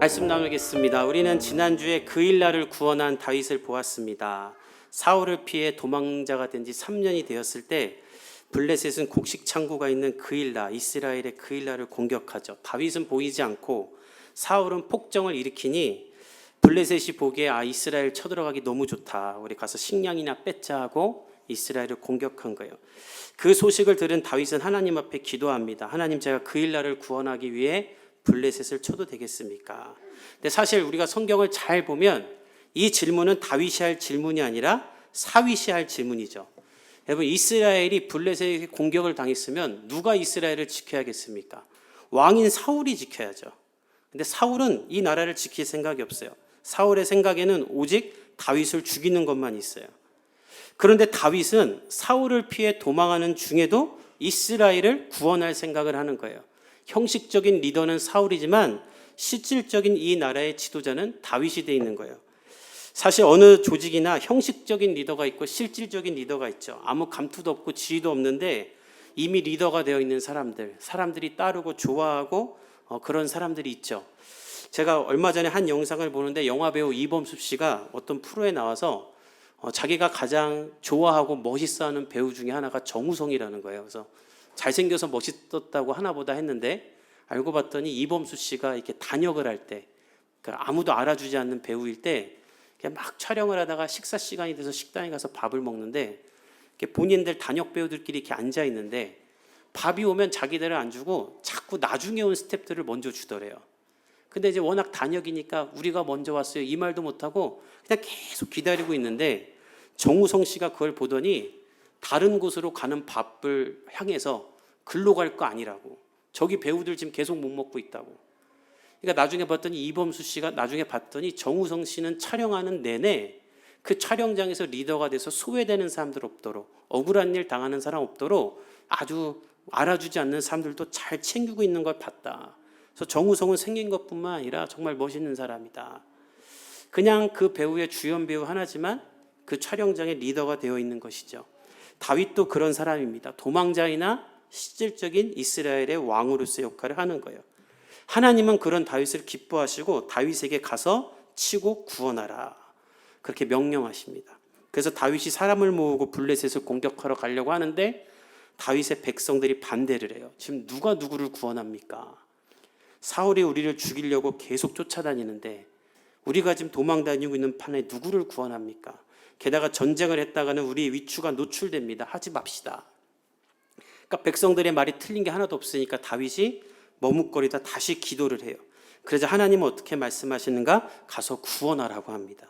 말씀 나누겠습니다. 우리는 지난주에 그일라를 구원한 다윗을 보았습니다. 사울을 피해 도망자가 된 지 3년이 되었을 때 블레셋은 곡식 창고가 있는 그일라, 이스라엘의 그일라를 공격하죠. 다윗은 보이지 않고 사울은 폭정을 일으키니 블레셋이 보기에 이스라엘 쳐들어가기 너무 좋다, 우리 가서 식량이나 뺏자 하고 이스라엘을 공격한 거예요. 그 소식을 들은 다윗은 하나님 앞에 기도합니다. 하나님, 제가 그일라를 구원하기 위해 블레셋을 쳐도 되겠습니까? 근데 사실 우리가 성경을 잘 보면 이 질문은 다윗이 할 질문이 아니라 사윗이 할 질문이죠. 여러분, 이스라엘이 블레셋에게 공격을 당했으면 누가 이스라엘을 지켜야겠습니까? 왕인 사울이 지켜야죠. 근데 사울은 이 나라를 지킬 생각이 없어요. 사울의 생각에는 오직 다윗을 죽이는 것만 있어요. 그런데 다윗은 사울을 피해 도망하는 중에도 이스라엘을 구원할 생각을 하는 거예요. 형식적인 리더는 사울이지만 실질적인 이 나라의 지도자는 다윗이 되어 있는 거예요. 사실 어느 조직이나 형식적인 리더가 있고 실질적인 리더가 있죠. 아무 감투도 없고 지위도 없는데 이미 리더가 되어 있는 사람들이 따르고 좋아하고 그런 사람들이 있죠. 제가 얼마 전에 한 영상을 보는데 영화배우 이범수 씨가 어떤 프로에 나와서 자기가 가장 좋아하고 멋있어하는 배우 중에 하나가 정우성이라는 거예요. 그래서 잘생겨서 멋있었다고 하나보다 했는데 알고 봤더니 이범수 씨가 이렇게 단역을 할 때, 그러니까 아무도 알아주지 않는 배우일 때 그냥 막 촬영을 하다가 식사 시간이 돼서 식당에 가서 밥을 먹는데 본인들 단역 배우들끼리 이렇게 앉아 있는데 밥이 오면 자기들을 안 주고 자꾸 나중에 온 스태프들을 먼저 주더래요. 근데 이제 워낙 단역이니까 우리가 먼저 왔어요 이 말도 못하고 그냥 계속 기다리고 있는데 정우성 씨가 그걸 보더니 다른 곳으로 가는 밥을 향해서 글로 갈 거 아니라고, 저기 배우들 지금 계속 못 먹고 있다고. 그러니까 나중에 봤더니 이범수 씨가 나중에 봤더니 정우성 씨는 촬영하는 내내 그 촬영장에서 리더가 돼서 소외되는 사람들 없도록, 억울한 일 당하는 사람 없도록 아주 알아주지 않는 사람들도 잘 챙기고 있는 걸 봤다. 그래서 정우성은 생긴 것뿐만 아니라 정말 멋있는 사람이다. 그냥 그 배우의 주연 배우 하나지만 그 촬영장의 리더가 되어 있는 것이죠. 다윗도 그런 사람입니다. 도망자이나 실질적인 이스라엘의 왕으로서의 역할을 하는 거예요. 하나님은 그런 다윗을 기뻐하시고 다윗에게 가서 치고 구원하라, 그렇게 명령하십니다. 그래서 다윗이 사람을 모으고 블레셋을 공격하러 가려고 하는데 다윗의 백성들이 반대를 해요. 지금 누가 누구를 구원합니까? 사울이 우리를 죽이려고 계속 쫓아다니는데 우리가 지금 도망 다니고 있는 판에 누구를 구원합니까? 게다가 전쟁을 했다가는 우리 위추가 노출됩니다. 하지 맙시다. 그러니까 백성들의 말이 틀린 게 하나도 없으니까 다윗이 머뭇거리다 다시 기도를 해요. 그래서 하나님은 어떻게 말씀하시는가? 가서 구원하라고 합니다.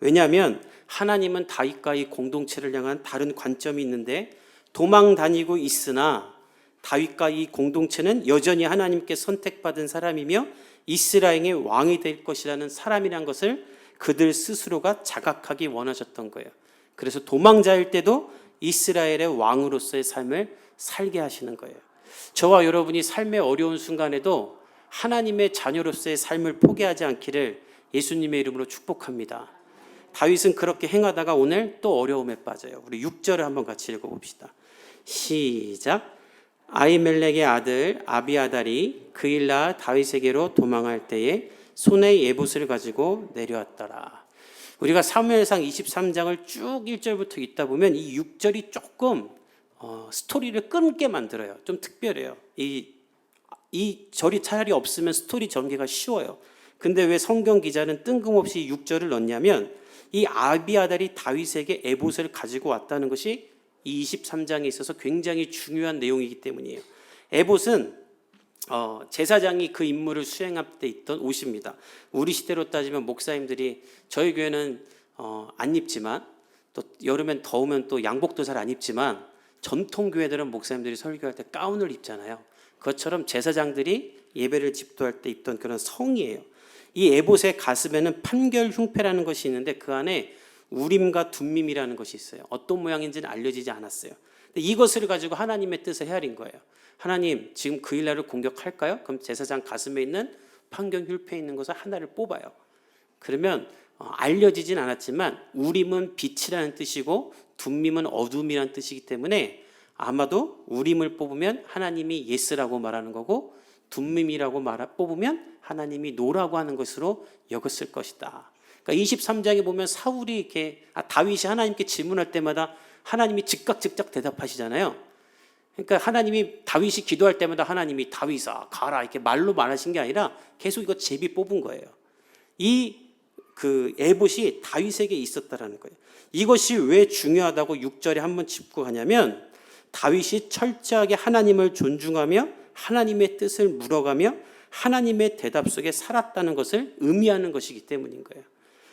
왜냐하면 하나님은 다윗과 이 공동체를 향한 다른 관점이 있는데 도망 다니고 있으나 다윗과 이 공동체는 여전히 하나님께 선택받은 사람이며 이스라엘의 왕이 될 것이라는 사람이란 것을 그들 스스로가 자각하기 원하셨던 거예요. 그래서 도망자일 때도 이스라엘의 왕으로서의 삶을 살게 하시는 거예요. 저와 여러분이 삶의 어려운 순간에도 하나님의 자녀로서의 삶을 포기하지 않기를 예수님의 이름으로 축복합니다. 다윗은 그렇게 행하다가 오늘 또 어려움에 빠져요. 우리 6절을 한번 같이 읽어봅시다. 시작. 아히멜렉의 아들 아비아달이 그일라 다윗에게로 도망할 때에 손에 예봇을 가지고 내려왔더라. 우리가 사무엘상 23장을 쭉 1절부터 읽다 보면 이 6절이 조금 스토리를 끊게 만들어요. 좀 특별해요. 이 절이 차라리 없으면 스토리 전개가 쉬워요. 근데 왜 성경 기자는 뜬금없이 6절을 넣냐면 이 아비아달이 다윗에게 에봇을 가지고 왔다는 것이 이 23장에 있어서 굉장히 중요한 내용이기 때문이에요. 에봇은 제사장이 그 임무를 수행할 때 있던 옷입니다. 우리 시대로 따지면 목사님들이, 저희 교회는 안 입지만 또 여름엔 더우면 또 양복도 잘 안 입지만 전통 교회들은 목사님들이 설교할 때 가운을 입잖아요. 그것처럼 제사장들이 예배를 집도할 때 입던 그런 성이에요. 이 에봇의 가슴에는 판결 흉패라는 것이 있는데 그 안에 우림과 둠밈이라는 것이 있어요. 어떤 모양인지는 알려지지 않았어요. 이것을 가지고 하나님의 뜻을 헤아린 거예요. 하나님, 지금 그일라를 공격할까요? 그럼 제사장 가슴에 있는 판결 흉패에 있는 것을 하나를 뽑아요. 그러면 알려지진 않았지만 우림은 빛이라는 뜻이고 둠밈은 어둠이라는 뜻이기 때문에 아마도 우림을 뽑으면 하나님이 예스라고 말하는 거고 둠밈이라고 뽑으면 하나님이 노라고 하는 것으로 여겼을 것이다. 그러니까 23장에 보면 사울이 이렇게 다윗이 하나님께 질문할 때마다 하나님이 즉각 대답하시잖아요. 그러니까 하나님이 다윗이 기도할 때마다 하나님이 다윗아 가라 이렇게 말로 말하신 게 아니라 계속 이거 제비 뽑은 거예요. 그 에봇이 다윗에게 있었다라는 거예요. 이것이 왜 중요하다고 6절에 한번 짚고 가냐면 다윗이 철저하게 하나님을 존중하며 하나님의 뜻을 물어가며 하나님의 대답 속에 살았다는 것을 의미하는 것이기 때문인 거예요.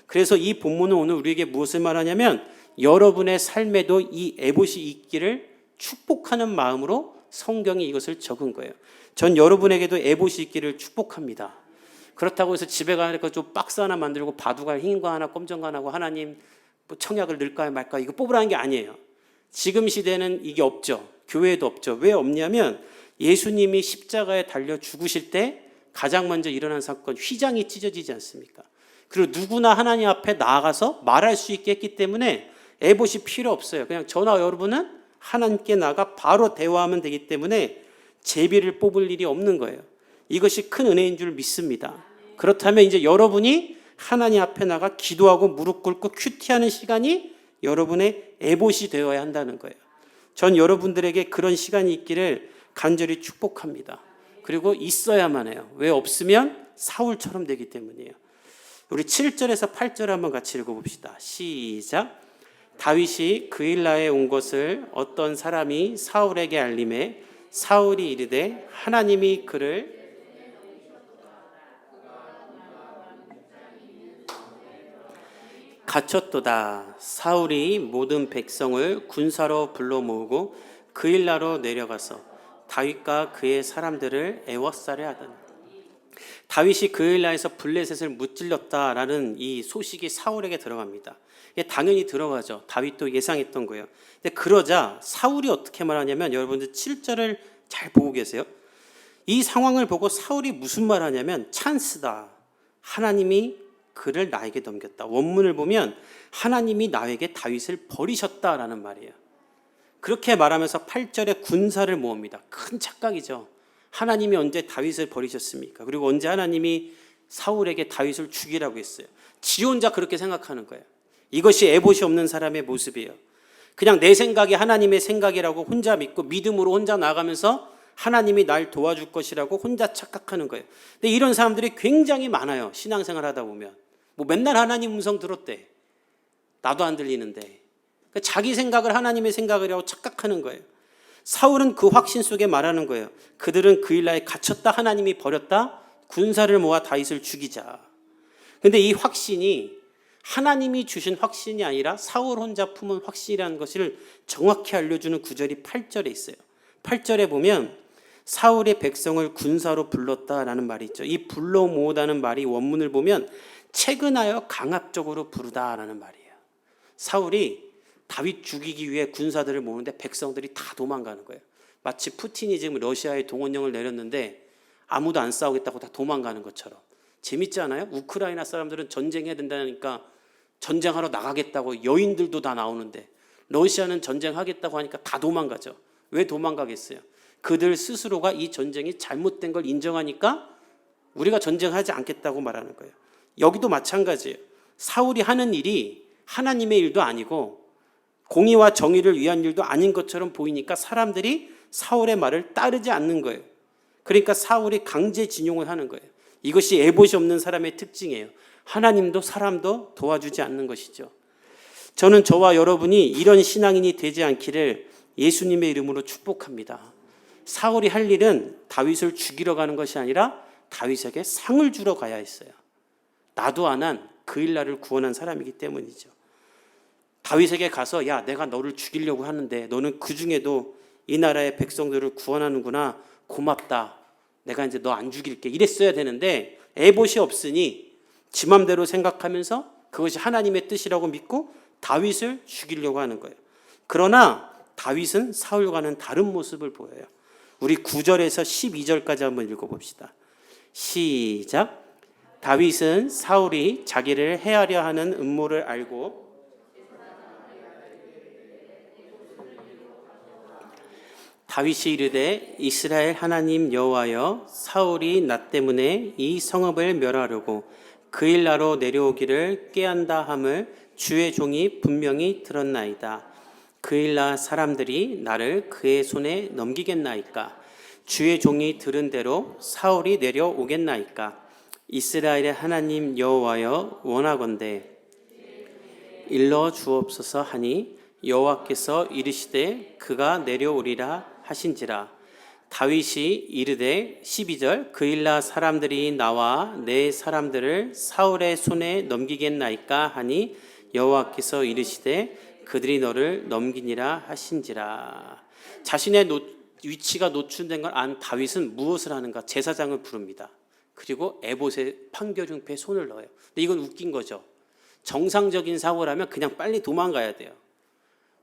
그래서 이 본문은 오늘 우리에게 무엇을 말하냐면 여러분의 삶에도 이 에봇이 있기를 축복하는 마음으로 성경이 이것을 적은 거예요. 전 여러분에게도 에봇이 있기를 축복합니다. 그렇다고 해서 집에 가니까 좀 박스 하나 만들고 바둑알 흰 거 하나 검정 거 하나 하고 하나님 뭐 청약을 넣을까요 말까요 이거 뽑으라는 게 아니에요. 지금 시대는 이게 없죠. 교회에도 없죠. 왜 없냐면 예수님이 십자가에 달려 죽으실 때 가장 먼저 일어난 사건 휘장이 찢어지지 않습니까? 그리고 누구나 하나님 앞에 나아가서 말할 수 있게 했기 때문에 에봇이 필요 없어요. 그냥 저나 여러분은 하나님께 나가 바로 대화하면 되기 때문에 제비를 뽑을 일이 없는 거예요. 이것이 큰 은혜인 줄 믿습니다. 그렇다면 이제 여러분이 하나님 앞에 나가 기도하고 무릎 꿇고 큐티하는 시간이 여러분의 에봇이 되어야 한다는 거예요. 전 여러분들에게 그런 시간이 있기를 간절히 축복합니다. 그리고 있어야만 해요. 왜 없으면 사울처럼 되기 때문이에요. 우리 7절에서 8절 한번 같이 읽어봅시다. 시작. 다윗이 그일라에 온 것을 어떤 사람이 사울에게 알림해 사울이 이르되 하나님이 그를 갇혔도다. 사울이 모든 백성을 군사로 불러 모으고 그일라로 내려가서 다윗과 그의 사람들을 애워싸려 하더니 다윗이 그일라에서 블레셋을 무찔렀다라는 이 소식이 사울에게 들어갑니다. 이게 당연히 들어가죠. 다윗도 예상했던 거예요. 근데 그러자 사울이 어떻게 말하냐면 여러분들 7절을 잘 보고 계세요. 이 상황을 보고 사울이 무슨 말하냐면 찬스다. 하나님이 그를 나에게 넘겼다. 원문을 보면 하나님이 나에게 다윗을 버리셨다라는 말이에요. 그렇게 말하면서 8절에 군사를 모읍니다. 큰 착각이죠. 하나님이 언제 다윗을 버리셨습니까? 그리고 언제 하나님이 사울에게 다윗을 죽이라고 했어요? 지 혼자 그렇게 생각하는 거예요. 이것이 에봇이 없는 사람의 모습이에요. 그냥 내 생각이 하나님의 생각이라고 혼자 믿고 믿음으로 혼자 나가면서 하나님이 날 도와줄 것이라고 혼자 착각하는 거예요. 근데 이런 사람들이 굉장히 많아요. 신앙생활 하다 보면. 뭐 맨날 하나님 음성 들었대. 나도 안 들리는데. 자기 생각을 하나님의 생각이라고 착각하는 거예요. 사울은 그 확신 속에 말하는 거예요. 그들은 그일라에 갇혔다. 하나님이 버렸다. 군사를 모아 다윗을 죽이자. 근데 이 확신이 하나님이 주신 확신이 아니라 사울 혼자 품은 확신이라는 것을 정확히 알려주는 구절이 8절에 있어요. 8절에 보면 사울의 백성을 군사로 불렀다라는 말이 있죠. 이 불러 모으다는 말이 원문을 보면 채근하여 강압적으로 부르다라는 말이에요. 사울이 다윗 죽이기 위해 군사들을 모으는데 백성들이 다 도망가는 거예요. 마치 푸틴이 지금 러시아에 동원령을 내렸는데 아무도 안 싸우겠다고 다 도망가는 것처럼. 재밌지 않아요? 우크라이나 사람들은 전쟁해야 된다니까 전쟁하러 나가겠다고 여인들도 다 나오는데 러시아는 전쟁하겠다고 하니까 다 도망가죠. 왜 도망가겠어요? 그들 스스로가 이 전쟁이 잘못된 걸 인정하니까 우리가 전쟁하지 않겠다고 말하는 거예요. 여기도 마찬가지예요. 사울이 하는 일이 하나님의 일도 아니고 공의와 정의를 위한 일도 아닌 것처럼 보이니까 사람들이 사울의 말을 따르지 않는 거예요. 그러니까 사울이 강제징용을 하는 거예요. 이것이 에봇이 없는 사람의 특징이에요. 하나님도 사람도 도와주지 않는 것이죠. 저는 저와 여러분이 이런 신앙인이 되지 않기를 예수님의 이름으로 축복합니다. 사울이 할 일은 다윗을 죽이러 가는 것이 아니라 다윗에게 상을 주러 가야 했어요. 나도 안 한 그일라를 구원한 사람이기 때문이죠. 다윗에게 가서 야 내가 너를 죽이려고 하는데 너는 그 중에도 이 나라의 백성들을 구원하는구나. 고맙다. 내가 이제 너 안 죽일게. 이랬어야 되는데 에봇이 없으니 지 맘대로 생각하면서 그것이 하나님의 뜻이라고 믿고 다윗을 죽이려고 하는 거예요. 그러나 다윗은 사울과는 다른 모습을 보여요. 우리 9절에서 12절까지 한번 읽어봅시다. 시작. 다윗은 사울이 자기를 해하려 하는 음모를 알고 다윗이 이르되 이스라엘 하나님 여호와여, 사울이 나 때문에 이 성읍을 멸하려고 그일라로 내려오기를 꾀한다 함을 주의 종이 분명히 들었나이다. 그일라 사람들이 나를 그의 손에 넘기겠나이까? 주의 종이 들은 대로 사울이 내려오겠나이까? 이스라엘의 하나님 여호와여, 원하건대 일러 주옵소서 하니 여호와께서 이르시되 그가 내려오리라 하신지라. 다윗이 이르되 12절 그일라 사람들이 나와 내 사람들을 사울의 손에 넘기겠나이까 하니 여호와께서 이르시되 그들이 너를 넘기니라 하신지라. 자신의 위치가 노출된 걸 안 다윗은 무엇을 하는가? 제사장을 부릅니다. 그리고 에봇의 판결흉패에 손을 넣어요. 근데 이건 웃긴 거죠. 정상적인 사고라면 그냥 빨리 도망가야 돼요.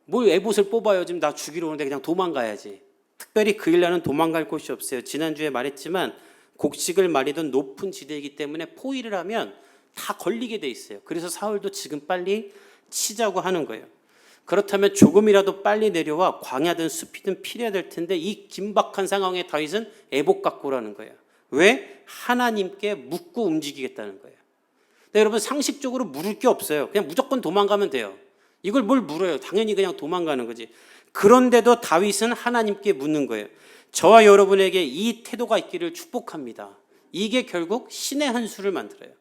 뭘 에봇을 뽑아요? 지금 나 죽이러 오는데 그냥 도망가야지. 특별히 그일라는 도망갈 곳이 없어요. 지난주에 말했지만 곡식을 마리던 높은 지대이기 때문에 포위를 하면 다 걸리게 돼 있어요. 그래서 사울도 지금 빨리 치자고 하는 거예요. 그렇다면 조금이라도 빨리 내려와 광야든 숲이든 피해야 될 텐데 이 긴박한 상황에 다윗은 에봇 갖고 오라는 거예요. 왜? 하나님께 묻고 움직이겠다는 거예요. 근데 여러분 상식적으로 물을 게 없어요. 그냥 무조건 도망가면 돼요. 이걸 뭘 물어요? 당연히 그냥 도망가는 거지. 그런데도 다윗은 하나님께 묻는 거예요. 저와 여러분에게 이 태도가 있기를 축복합니다. 이게 결국 신의 한 수를 만들어요.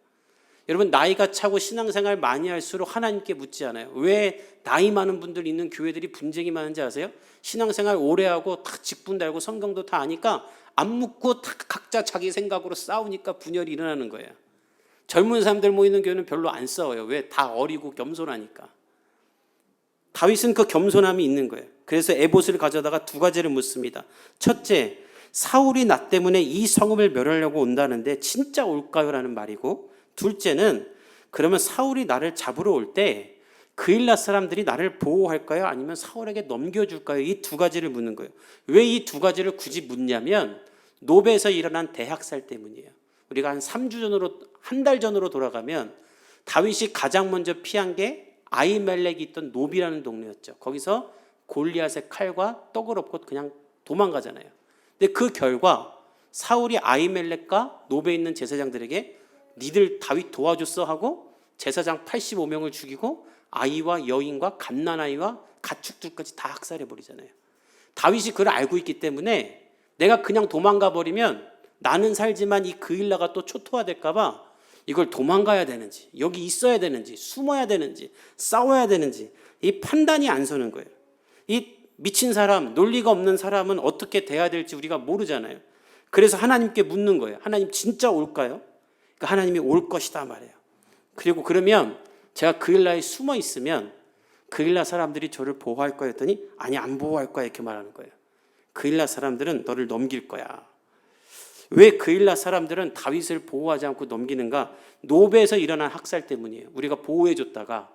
여러분 나이가 차고 신앙생활 많이 할수록 하나님께 묻지 않아요. 왜 나이 많은 분들 있는 교회들이 분쟁이 많은지 아세요? 신앙생활 오래 하고 다 직분 달고 성경도 다 아니까 안 묻고 다 각자 자기 생각으로 싸우니까 분열이 일어나는 거예요. 젊은 사람들 모이는 교회는 별로 안 싸워요. 왜? 다 어리고 겸손하니까. 다윗은 그 겸손함이 있는 거예요. 그래서 에봇을 가져다가 두 가지를 묻습니다. 첫째, 사울이 나 때문에 이 성읍을 멸하려고 온다는데 진짜 올까요? 라는 말이고, 둘째는 그러면 사울이 나를 잡으러 올 때 그일라 사람들이 나를 보호할까요? 아니면 사울에게 넘겨줄까요? 이 두 가지를 묻는 거예요. 왜 이 두 가지를 굳이 묻냐면 노베에서 일어난 대학살 때문이에요. 우리가 한 3주 전으로, 한 달 전으로 돌아가면 다윗이 가장 먼저 피한 게 아히멜렉이 있던 노비라는 동네였죠. 거기서 골리앗의 칼과 떡을 얻고 그냥 도망가잖아요. 근데 그 결과 사울이 아히멜렉과 노베에 있는 제사장들에게 니들 다윗 도와줬어 하고 제사장 85명을 죽이고 아이와 여인과 갓난아이와 가축들까지 다 학살해버리잖아요. 다윗이 그걸 알고 있기 때문에 내가 그냥 도망가 버리면 나는 살지만 이 그일라가 또 초토화될까 봐 이걸 도망가야 되는지 여기 있어야 되는지 숨어야 되는지 싸워야 되는지 이 판단이 안 서는 거예요. 이 미친 사람, 논리가 없는 사람은 어떻게 돼야 될지 우리가 모르잖아요. 그래서 하나님께 묻는 거예요. 하나님 진짜 올까요? 그러니까 하나님이 올 것이다 말이에요. 그리고 그러면 제가 그일라에 숨어 있으면 그일라 사람들이 저를 보호할 거야 했더니 아니 안 보호할 거야 이렇게 말하는 거예요. 그일라 사람들은 너를 넘길 거야. 왜 그일라 사람들은 다윗을 보호하지 않고 넘기는가? 노베에서 일어난 학살 때문이에요. 우리가 보호해줬다가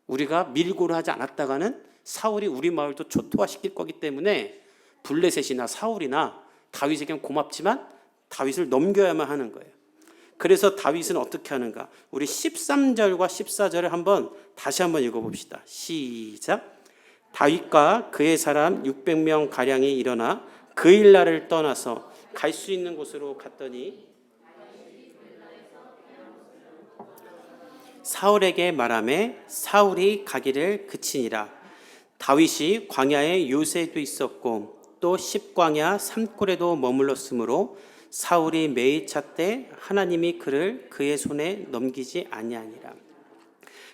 우리가 밀고를 하지 않았다가는 사울이 우리 마을도 초토화시킬 거기 때문에 블레셋이나 사울이나 다윗에겐 고맙지만 다윗을 넘겨야만 하는 거예요. 그래서 다윗은 어떻게 하는가? 우리 13절과 14절을 한번 다시 한번 읽어봅시다. 시작. 다윗과 그의 사람 600명 가량이 일어나 그일라를 떠나서 갈 수 있는 곳으로 갔더니 사울에게 말하매 사울이 가기를 그치니라. 다윗이 광야에 요새도 있었고 또 십광야 산골에도 머물렀으므로 사울이 매일 찾되 하나님이 그를 그의 손에 넘기지 아니하니라.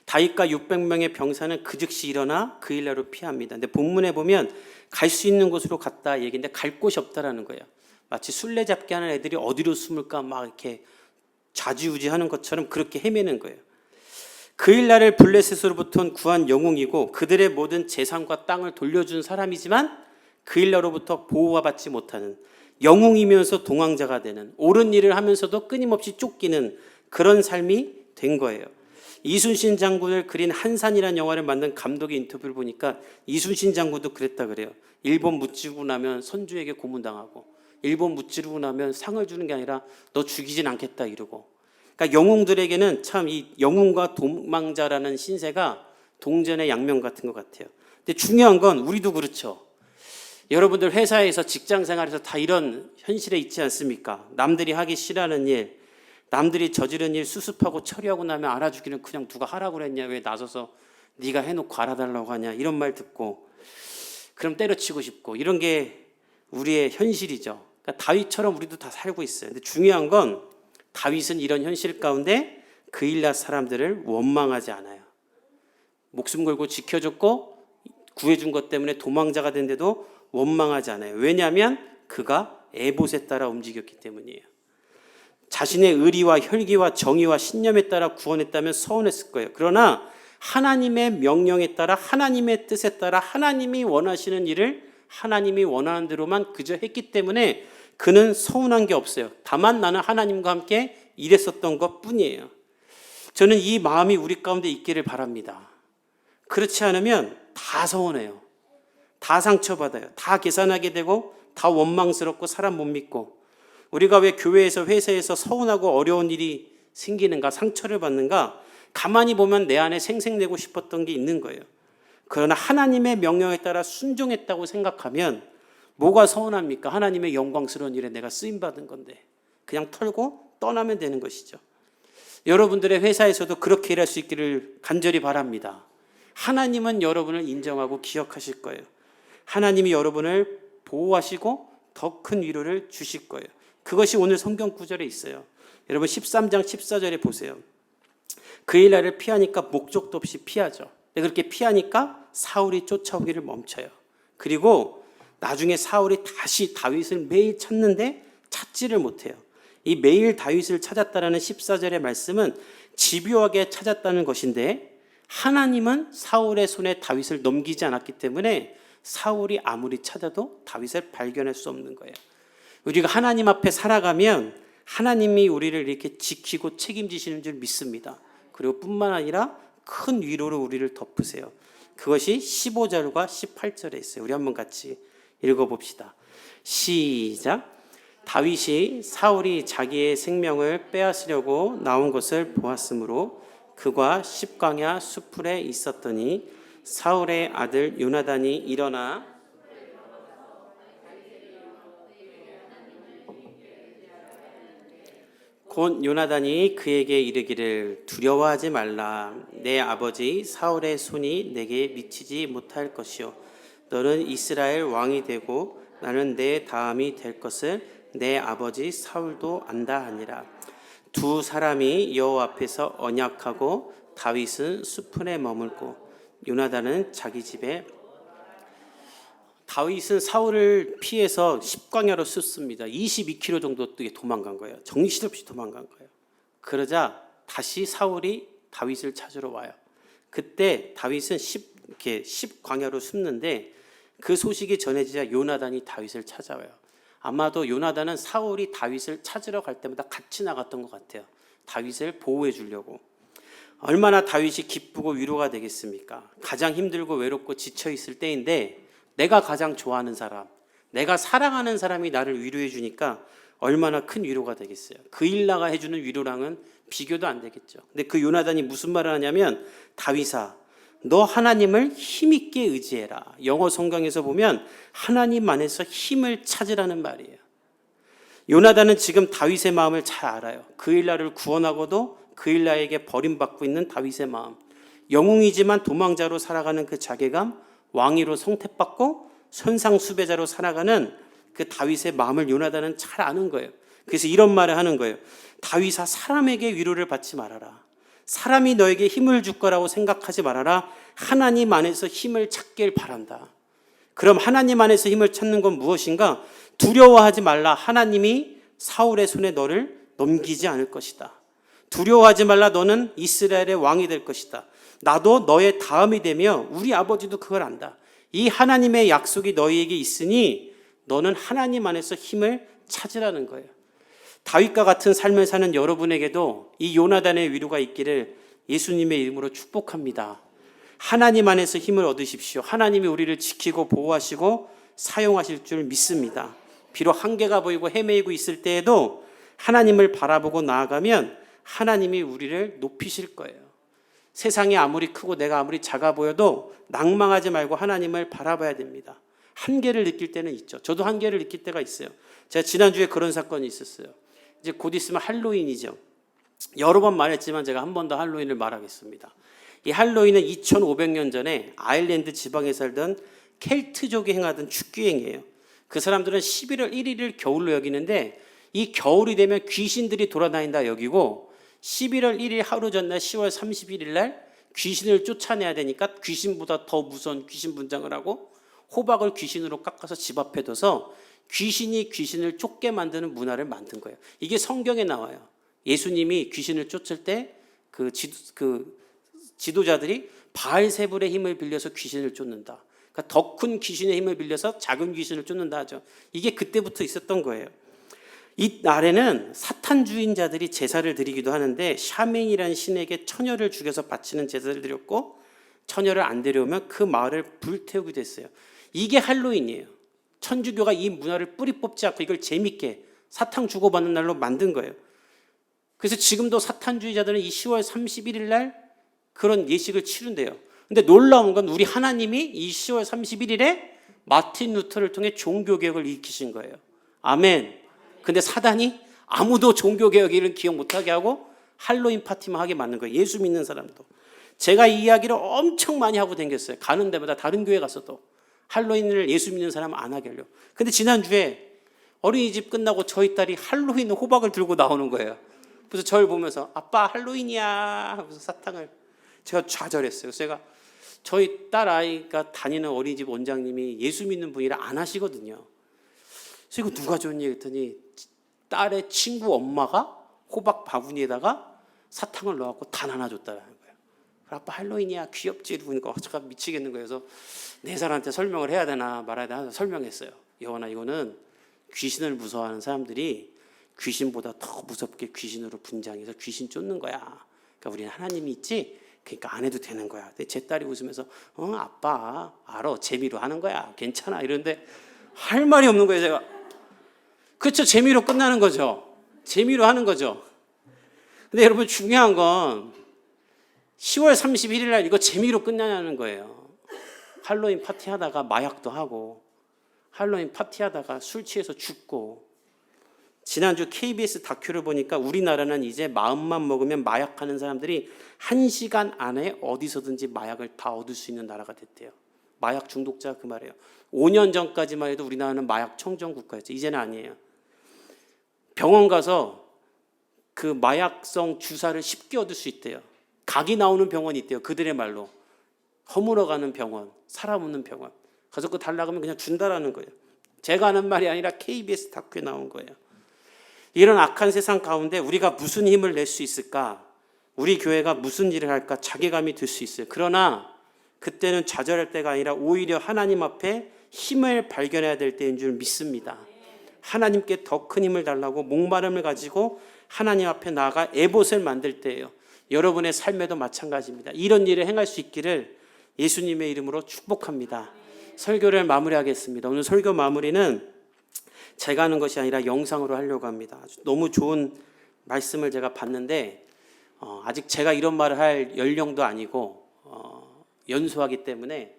다윗과 600명의 병사는 그 즉시 일어나 그일라로 피합니다. 근데 본문에 보면 갈 수 있는 곳으로 갔다 얘기인데 갈 곳이 없다라는 거예요. 마치 술래잡기 하는 애들이 어디로 숨을까 막 이렇게 좌지우지하는 것처럼 그렇게 헤매는 거예요. 그일라를 블레셋으로부터 구한 영웅이고 그들의 모든 재산과 땅을 돌려준 사람이지만 그일라로부터 보호와 받지 못하는 영웅이면서 동황자가 되는 옳은 일을 하면서도 끊임없이 쫓기는 그런 삶이 된 거예요. 이순신 장군을 그린 한산이라는 영화를 만든 감독의 인터뷰를 보니까 이순신 장군도 그랬다 그래요. 일본 무찌르고 나면 선주에게 고문당하고 일본 무찌르고 나면 상을 주는 게 아니라 너 죽이진 않겠다 이러고. 그러니까 영웅들에게는 참 이 영웅과 도망자라는 신세가 동전의 양면 같은 것 같아요. 근데 중요한 건 우리도 그렇죠. 여러분들 회사에서 직장 생활에서 다 이런 현실에 있지 않습니까? 남들이 하기 싫어하는 일, 남들이 저지른 일 수습하고 처리하고 나면 알아주기는 그냥 누가 하라고 그랬냐, 왜 나서서 네가 해놓고 알아달라고 하냐, 이런 말 듣고 그럼 때려치고 싶고, 이런 게 우리의 현실이죠. 그러니까 다윗처럼 우리도 다 살고 있어요. 근데 중요한 건 다윗은 이런 현실 가운데 그일라 사람들을 원망하지 않아요. 목숨 걸고 지켜줬고 구해준 것 때문에 도망자가 된데도 원망하지 않아요. 왜냐하면 그가 에봇에 따라 움직였기 때문이에요. 자신의 의리와 혈기와 정의와 신념에 따라 구원했다면 서운했을 거예요. 그러나 하나님의 명령에 따라, 하나님의 뜻에 따라, 하나님이 원하시는 일을 하나님이 원하는 대로만 그저 했기 때문에 그는 서운한 게 없어요. 다만 나는 하나님과 함께 일했었던 것 뿐이에요. 저는 이 마음이 우리 가운데 있기를 바랍니다. 그렇지 않으면 다 서운해요. 다 상처받아요. 다 계산하게 되고 다 원망스럽고 사람 못 믿고, 우리가 왜 교회에서 회사에서 서운하고 어려운 일이 생기는가, 상처를 받는가, 가만히 보면 내 안에 생색내고 싶었던 게 있는 거예요. 그러나 하나님의 명령에 따라 순종했다고 생각하면 뭐가 서운합니까? 하나님의 영광스러운 일에 내가 쓰임받은 건데 그냥 털고 떠나면 되는 것이죠. 여러분들의 회사에서도 그렇게 일할 수 있기를 간절히 바랍니다. 하나님은 여러분을 인정하고 기억하실 거예요. 하나님이 여러분을 보호하시고 더 큰 위로를 주실 거예요. 그것이 오늘 성경 구절에 있어요. 여러분 13장 14절에 보세요. 그일라를 피하니까 목적도 없이 피하죠. 그렇게 피하니까 사울이 쫓아오기를 멈춰요. 그리고 나중에 사울이 다시 다윗을 매일 찾는데 찾지를 못해요. 이 매일 다윗을 찾았다라는 14절의 말씀은 집요하게 찾았다는 것인데, 하나님은 사울의 손에 다윗을 넘기지 않았기 때문에 사울이 아무리 찾아도 다윗을 발견할 수 없는 거예요. 우리가 하나님 앞에 살아가면 하나님이 우리를 이렇게 지키고 책임지시는 줄 믿습니다. 그리고 뿐만 아니라 큰 위로로 우리를 덮으세요. 그것이 15절과 18절에 있어요. 우리 한번 같이 읽어봅시다. 시작. 다윗이 사울이 자기의 생명을 빼앗으려고 나온 것을 보았으므로 그가 십광야 수풀에 있었더니 사울의 아들 요나단이 일어나 곧 요나단이 그에게 이르기를 두려워하지 말라. 내 아버지 사울의 손이 내게 미치지 못할 것이요 너는 이스라엘 왕이 되고 나는 내 다음이 될 것을 내 아버지 사울도 안다 하니라. 두 사람이 여호와 앞에서 언약하고 다윗은 수풀에 머물고 요나단은 자기 집에. 다윗은 사울을 피해서 십광야로 sus습니다. 22km 정도 도망간 거예요. 정신없이 도망간 거예요. 그러자 다시 사울이 다윗을 찾으러 와요. 그때 다윗은 십광야로 숨는데 그 소식이 전해지자 요나단이 다윗을 찾아와요. 아마도 요나단은 사울이 다윗을 찾으러 갈 때마다 같이 나갔던 것 같아요. 다윗을 보호해 주려고. 얼마나 다윗이 기쁘고 위로가 되겠습니까? 가장 힘들고 외롭고 지쳐 있을 때인데 내가 가장 좋아하는 사람, 내가 사랑하는 사람이 나를 위로해 주니까 얼마나 큰 위로가 되겠어요. 그일라가 해주는 위로랑은 비교도 안 되겠죠. 근데 그 요나단이 무슨 말을 하냐면, 다윗아, 너 하나님을 힘있게 의지해라. 영어 성경에서 보면 하나님 안에서 힘을 찾으라는 말이에요. 요나단은 지금 다윗의 마음을 잘 알아요. 그일라를 구원하고도 그일라에게 버림받고 있는 다윗의 마음, 영웅이지만 도망자로 살아가는 그 자괴감, 왕위로 성택받고 선상수배자로 살아가는 그 다윗의 마음을 요나단은 잘 아는 거예요. 그래서 이런 말을 하는 거예요. 다윗아, 사람에게 위로를 받지 말아라. 사람이 너에게 힘을 줄 거라고 생각하지 말아라. 하나님 안에서 힘을 찾길 바란다. 그럼 하나님 안에서 힘을 찾는 건 무엇인가? 두려워하지 말라. 하나님이 사울의 손에 너를 넘기지 않을 것이다. 두려워하지 말라. 너는 이스라엘의 왕이 될 것이다. 나도 너의 다음이 되며 우리 아버지도 그걸 안다. 이 하나님의 약속이 너희에게 있으니 너는 하나님 안에서 힘을 찾으라는 거예요. 다윗과 같은 삶을 사는 여러분에게도 이 요나단의 위로가 있기를 예수님의 이름으로 축복합니다. 하나님 안에서 힘을 얻으십시오. 하나님이 우리를 지키고 보호하시고 사용하실 줄 믿습니다. 비록 한계가 보이고 헤매이고 있을 때에도 하나님을 바라보고 나아가면 하나님이 우리를 높이실 거예요. 세상이 아무리 크고 내가 아무리 작아 보여도 낭망하지 말고 하나님을 바라봐야 됩니다. 한계를 느낄 때는 있죠. 저도 한계를 느낄 때가 있어요. 제가 지난주에 그런 사건이 있었어요. 이제 곧 있으면 할로윈이죠. 여러 번 말했지만 제가 한 번 더 할로윈을 말하겠습니다. 이 할로윈은 2500년 전에 아일랜드 지방에 살던 켈트족이 행하던 축기행이에요. 그 사람들은 11월 1일을 겨울로 여기는데 이 겨울이 되면 귀신들이 돌아다닌다 여기고 11월 1일 하루 전날 10월 31일 날 귀신을 쫓아내야 되니까 귀신보다 더 무서운 귀신 분장을 하고 호박을 귀신으로 깎아서 집 앞에 둬서 귀신이 귀신을 쫓게 만드는 문화를 만든 거예요. 이게 성경에 나와요. 예수님이 귀신을 쫓을 때 그 지도자들이 바알세불의 힘을 빌려서 귀신을 쫓는다. 그러니까 더 큰 귀신의 힘을 빌려서 작은 귀신을 쫓는다 하죠. 이게 그때부터 있었던 거예요. 이 날에는 사탄주의자들이 제사를 드리기도 하는데 샤맨이라는 신에게 처녀를 죽여서 바치는 제사를 드렸고 처녀를 안 데려오면 그 마을을 불태우기도 했어요. 이게 할로윈이에요. 천주교가 이 문화를 뿌리 뽑지 않고 이걸 재밌게 사탕 주고받는 날로 만든 거예요. 그래서 지금도 사탄주의자들은 이 10월 31일 날 그런 예식을 치른대요. 근데 놀라운 건 우리 하나님이 이 10월 31일에 마틴 루터를 통해 종교개혁을 일으키신 거예요. 아멘. 근데 사단이 아무도 종교개혁 일을 기억 못하게 하고 할로윈 파티만 하게 만든 거예요. 예수 믿는 사람도. 제가 이 이야기를 엄청 많이 하고 다녔어요. 가는 데마다 다른 교회 갔어도 할로윈을 예수 믿는 사람 안 하게 하려고. 근데 지난주에 어린이집 끝나고 저희 딸이 할로윈 호박을 들고 나오는 거예요. 그래서 저를 보면서 아빠 할로윈이야 하면서 사탕을 제가 좌절했어요. 그래서 제가 저희 딸 아이가 다니는 어린이집 원장님이 예수 믿는 분이라 안 하시거든요. 그래서 이거 누가 줬니 했더니 딸의 친구 엄마가 호박 바구니에다가 사탕을 넣어갖고 단 하나 줬다는 거예요. 아빠 할로윈이야 귀엽지 이러니까 제가 미치겠는 거예요. 그래서 네 살한테 설명을 해야 되나 말아야 되나 설명했어요. 여원아 이거는 귀신을 무서워하는 사람들이 귀신보다 더 무섭게 귀신으로 분장해서 귀신 쫓는 거야. 그러니까 우리는 하나님이 있지. 그러니까 안 해도 되는 거야. 근데 제 딸이 웃으면서 아빠 알아 재미로 하는 거야. 괜찮아 이러는데 할 말이 없는 거예요. 제가 그렇죠. 재미로 끝나는 거죠. 재미로 하는 거죠. 근데 여러분 중요한 건 10월 31일 날 이거 재미로 끝나냐는 거예요. 할로윈 파티하다가 마약도 하고 할로윈 파티하다가 술 취해서 죽고 지난주 KBS 다큐를 보니까 우리나라는 이제 마음만 먹으면 마약하는 사람들이 1시간 안에 어디서든지 마약을 다 얻을 수 있는 나라가 됐대요. 마약 중독자가 그 말이에요. 5년 전까지만 해도 우리나라는 마약 청정 국가였죠. 이제는 아니에요. 병원 가서 그 마약성 주사를 쉽게 얻을 수 있대요. 각이 나오는 병원이 있대요. 그들의 말로. 허물어가는 병원, 사람 없는 병원. 가서 그거 달라고 하면 그냥 준다라는 거예요. 제가 하는 말이 아니라 KBS 다큐에 나온 거예요. 이런 악한 세상 가운데 우리가 무슨 힘을 낼 수 있을까? 우리 교회가 무슨 일을 할까? 자괴감이 들 수 있어요. 그러나 그때는 좌절할 때가 아니라 오히려 하나님 앞에 힘을 발견해야 될 때인 줄 믿습니다. 하나님께 더 큰 힘을 달라고 목마름을 가지고 하나님 앞에 나아가 에봇을 만들 때예요. 여러분의 삶에도 마찬가지입니다. 이런 일을 행할 수 있기를 예수님의 이름으로 축복합니다. 설교를 마무리하겠습니다. 오늘 설교 마무리는 제가 하는 것이 아니라 영상으로 하려고 합니다. 너무 좋은 말씀을 제가 봤는데 아직 제가 이런 말을 할 연령도 아니고 연소하기 때문에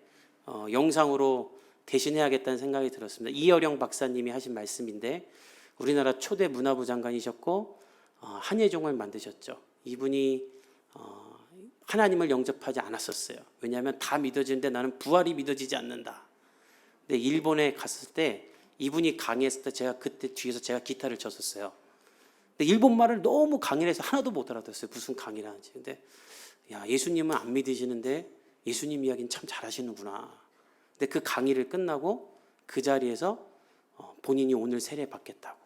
영상으로 대신해야겠다는 생각이 들었습니다. 이어령 박사님이 하신 말씀인데 우리나라 초대 문화부 장관이셨고 한예종을 만드셨죠. 이분이 하나님을 영접하지 않았었어요. 왜냐하면 다 믿어지는데 나는 부활이 믿어지지 않는다. 근데 일본에 갔을 때 이분이 강의했을 때 제가 그때 뒤에서 제가 기타를 쳤었어요. 근데 일본말을 너무 강의를 해서 하나도 못 알아들었어요. 무슨 강의를 하는지. 근데 야 예수님은 안 믿으시는데 예수님 이야기는 참 잘하시는구나. 근데 그 강의를 끝나고 그 자리에서 본인이 오늘 세례 받겠다고.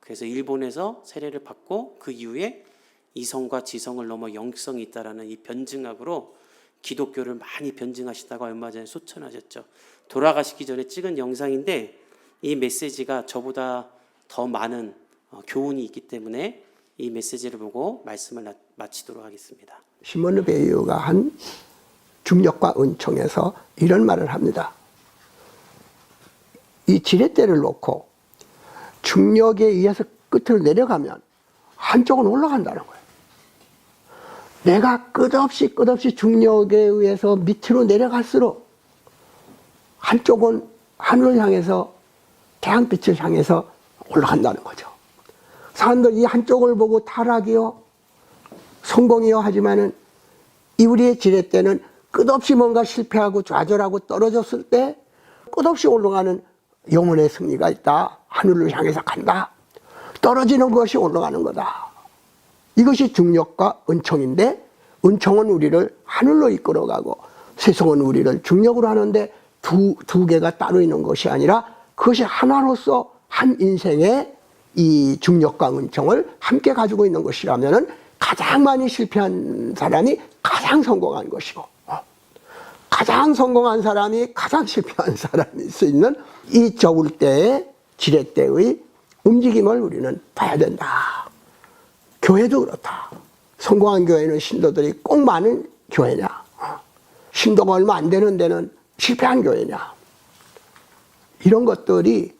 그래서 일본에서 세례를 받고 그 이후에 이성과 지성을 넘어 영성이 있다라는 이 변증학으로 기독교를 많이 변증하시다가 얼마 전에 소천하셨죠. 돌아가시기 전에 찍은 영상인데 이 메시지가 저보다 더 많은 교훈이 있기 때문에 이 메시지를 보고 말씀을 마치도록 하겠습니다. 시몬 베이유가 한 중력과 은총에서 이런 말을 합니다. 이 지렛대를 놓고 중력에 의해서 끝으로 내려가면 한쪽은 올라간다는 거예요. 내가 끝없이 중력에 의해서 밑으로 내려갈수록 한쪽은 하늘을 향해서 태양빛을 향해서 올라간다는 거죠. 사람들 이 한쪽을 보고 타락이요 성공이요 하지만은 이 우리의 지렛대는 끝없이 뭔가 실패하고 좌절하고 떨어졌을 때 끝없이 올라가는 영혼의 승리가 있다. 하늘을 향해서 간다. 떨어지는 것이 올라가는 거다. 이것이 중력과 은총인데, 은총은 우리를 하늘로 이끌어가고 세속은 우리를 중력으로 하는데 두 개가 따로 있는 것이 아니라 그것이 하나로서 한 인생의 이 중력과 은총을 함께 가지고 있는 것이라면은 가장 많이 실패한 사람이 가장 성공한 것이고, 가장 성공한 사람이 가장 실패한 사람일 수 있는 이 저울대의 지렛대의 움직임을 우리는 봐야 된다. 교회도 그렇다. 성공한 교회는 신도들이 꼭 많은 교회냐, 신도가 얼마 안 되는 데는 실패한 교회냐, 이런 것들이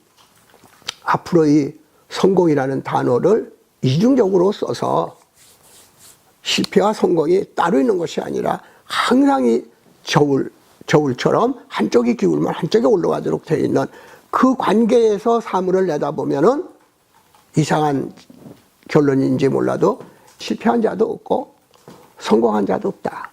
앞으로 이 성공이라는 단어를 이중적으로 써서 실패와 성공이 따로 있는 것이 아니라 항상 이 저울처럼 한쪽이 기울면 한쪽이 올라가도록 되어 있는 그 관계에서 사물을 내다보면은 이상한 결론인지 몰라도 실패한 자도 없고 성공한 자도 없다.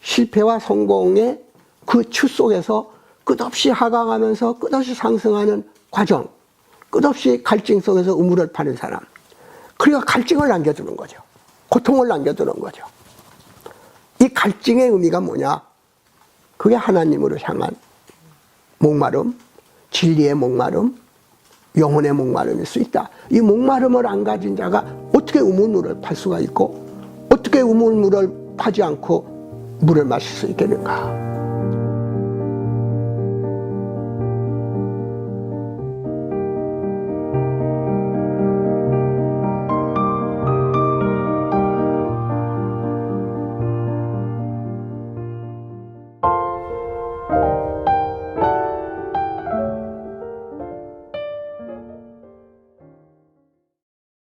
실패와 성공의 그 추 속에서 끝없이 하강하면서 끝없이 상승하는 과정, 끝없이 갈증 속에서 우물을 파는 사람, 그러니까 갈증을 남겨두는 거죠. 고통을 남겨두는 거죠. 이 갈증의 의미가 뭐냐? 그게 하나님으로 향한 목마름, 진리의 목마름, 영혼의 목마름일 수 있다. 이 목마름을 안 가진 자가 어떻게 우물물을 팔 수가 있고 어떻게 우물물을 파지 않고 물을 마실 수 있겠는가?